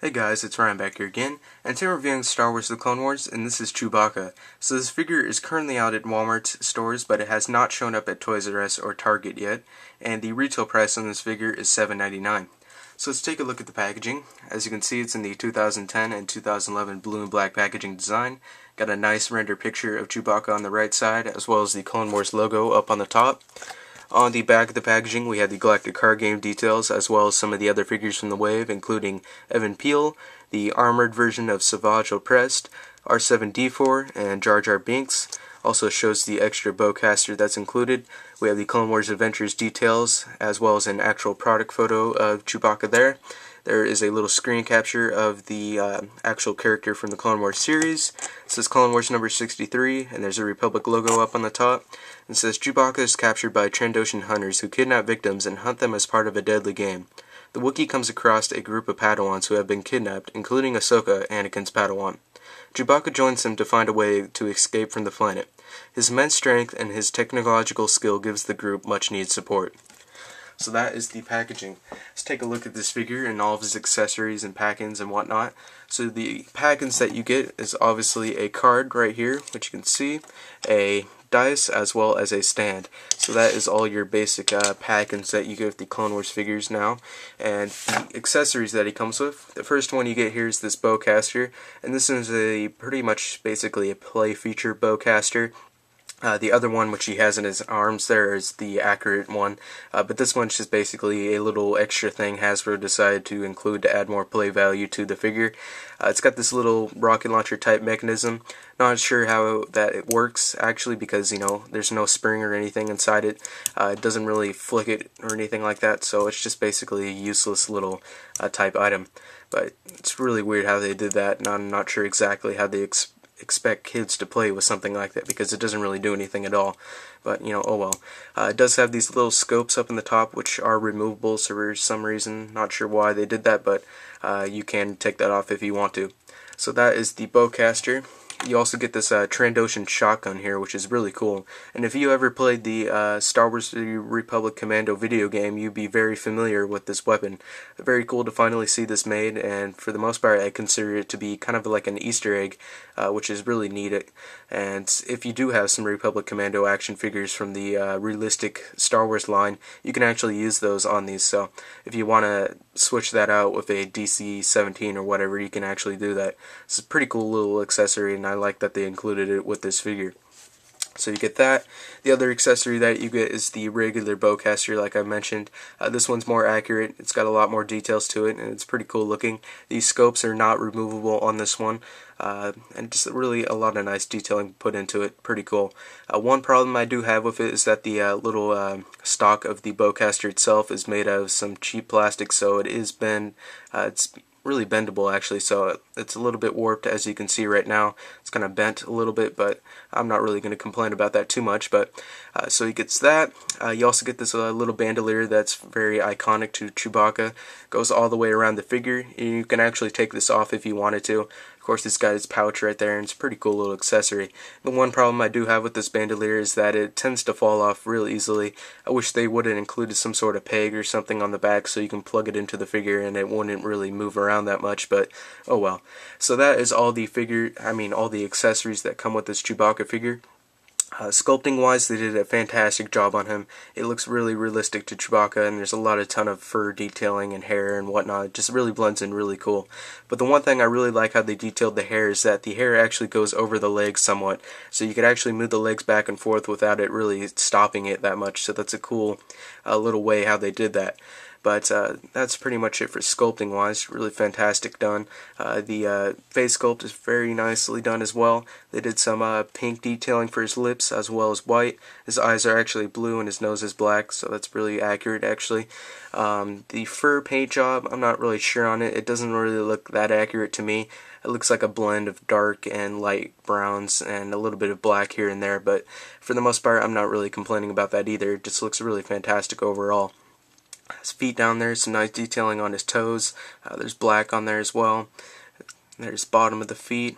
Hey guys, it's Ryan back here again, and today we're reviewing Star Wars The Clone Wars, and this is Chewbacca. So this figure is currently out at Walmart stores, but it has not shown up at Toys R Us or Target yet, and the retail price on this figure is $7.99. So let's take a look at the packaging. As you can see, it's in the 2010 and 2011 blue and black packaging design. Got a nice render picture of Chewbacca on the right side, as well as the Clone Wars logo up on the top. On the back of the packaging, we have the Galactic card game details, as well as some of the other figures from the wave, including Evan Peel, the armored version of Savage Opressed, R7-D4, and Jar Jar Binks. Also shows the extra bowcaster that's included. We have the Clone Wars Adventures details, as well as an actual product photo of Chewbacca there. There is a little screen capture of the actual character from the Clone Wars series. It says Clone Wars number 63, and there's a Republic logo up on the top. It says Chewbacca is captured by Trandoshan hunters who kidnap victims and hunt them as part of a deadly game. The Wookiee comes across a group of Padawans who have been kidnapped, including Ahsoka, Anakin's Padawan. Chewbacca joins them to find a way to escape from the planet. His immense strength and his technological skill gives the group much needed support. So that is the packaging. Let's take a look at this figure and all of his accessories and pack-ins and whatnot. So the pack-ins that you get is obviously a card right here, which you can see, a dice, as well as a stand. So that is all your basic pack-ins that you get with the Clone Wars figures now. And the accessories that he comes with, the first one you get here is this bowcaster, and this is a pretty much basically a play feature bowcaster. The other one, which he has in his arms there, is the accurate one, but this one's just basically a little extra thing Hasbro decided to include to add more play value to the figure. It's got this little rocket launcher type mechanism. Not sure how that it works actually, because there's no spring or anything inside it. It doesn't really flick it or anything like that, so it's just basically a useless little type item. But it's really weird how they did that, and I'm not sure exactly how they expect kids to play with something like that, because it doesn't really do anything at all. But oh well. It does have these little scopes up in the top, which are removable, so for some reason, not sure why they did that, but you can take that off if you want to. So that is the bowcaster. You also get this Trandoshan shotgun here, which is really cool. And if you ever played the Star Wars The Republic Commando video game, you'd be very familiar with this weapon. Very cool to finally see this made, and for the most part I consider it to be kind of like an Easter egg, which is really neat. And if you do have some Republic Commando action figures from the realistic Star Wars line, you can actually use those on these. So if you want to switch that out with a DC-17 or whatever, you can actually do that. It's a pretty cool little accessory, and I like that they included it with this figure. So you get that. The other accessory that you get is the regular bowcaster, like I mentioned. This one's more accurate. It's got a lot more details to it, and it's pretty cool looking. These scopes are not removable on this one, and just really a lot of nice detailing put into it. Pretty cool. One problem I do have with it is that the little stock of the bowcaster itself is made out of some cheap plastic, so it is it's really bendable actually, so it's a little bit warped, as you can see right now. It's kind of bent a little bit, but I'm not really going to complain about that too much. But so he gets that. You also get this little bandolier that's very iconic to Chewbacca. Goes all the way around the figure. You can actually take this off if you wanted to. Of course, it's got its pouch right there, and it's a pretty cool little accessory. The one problem I do have with this bandolier is that it tends to fall off real easily. I wish they would have included some sort of peg or something on the back so you can plug it into the figure and it wouldn't really move around that much, but oh well. So that is all the all the accessories that come with this Chewbacca figure. Sculpting wise, they did a fantastic job on him. It looks really realistic to Chewbacca, and there's a ton of fur detailing and hair and whatnot. It just really blends in really cool. But the one thing I really like how they detailed the hair is that the hair actually goes over the legs somewhat, so you could actually move the legs back and forth without it really stopping it that much. So that's a cool little way how they did that. But that's pretty much it for sculpting wise. Really fantastic done. The face sculpt is very nicely done as well. They did some pink detailing for his lips as well as white. His eyes are actually blue and his nose is black, so that's really accurate actually. The fur paint job, I'm not really sure on it. It doesn't really look that accurate to me. It looks like a blend of dark and light browns and a little bit of black here and there, but for the most part I'm not really complaining about that either. It just looks really fantastic overall. His feet down there, some nice detailing on his toes. There's black on there as well. There's bottom of the feet.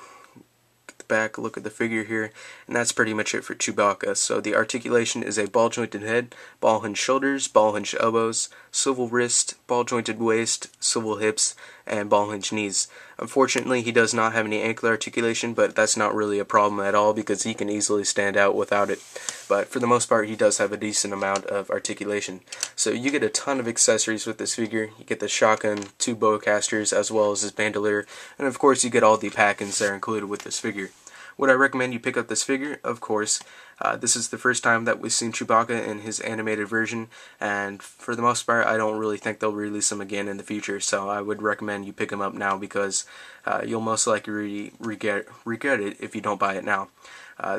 Get the back, look at the figure here, and that's pretty much it for Chewbacca. So the articulation is a ball-jointed head, ball-hinged shoulders, ball-hinged elbows, swivel wrist, ball-jointed waist, swivel hips, and ball-hinged knees. Unfortunately, he does not have any ankle articulation, but that's not really a problem at all because he can easily stand out without it. But for the most part, he does have a decent amount of articulation. So you get a ton of accessories with this figure. You get the shotgun, 2 bowcasters, as well as his bandolier, and of course you get all the pack-ins that are included with this figure. Would I recommend you pick up this figure? Of course. This is the first time that we've seen Chewbacca in his animated version, and for the most part I don't really think they'll release him again in the future, so I would recommend you pick him up now because you'll most likely regret it if you don't buy it now.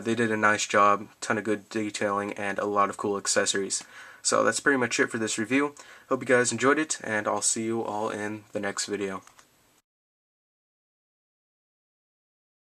They did a nice job, ton of good detailing, and a lot of cool accessories. So that's pretty much it for this review. Hope you guys enjoyed it, and I'll see you all in the next video.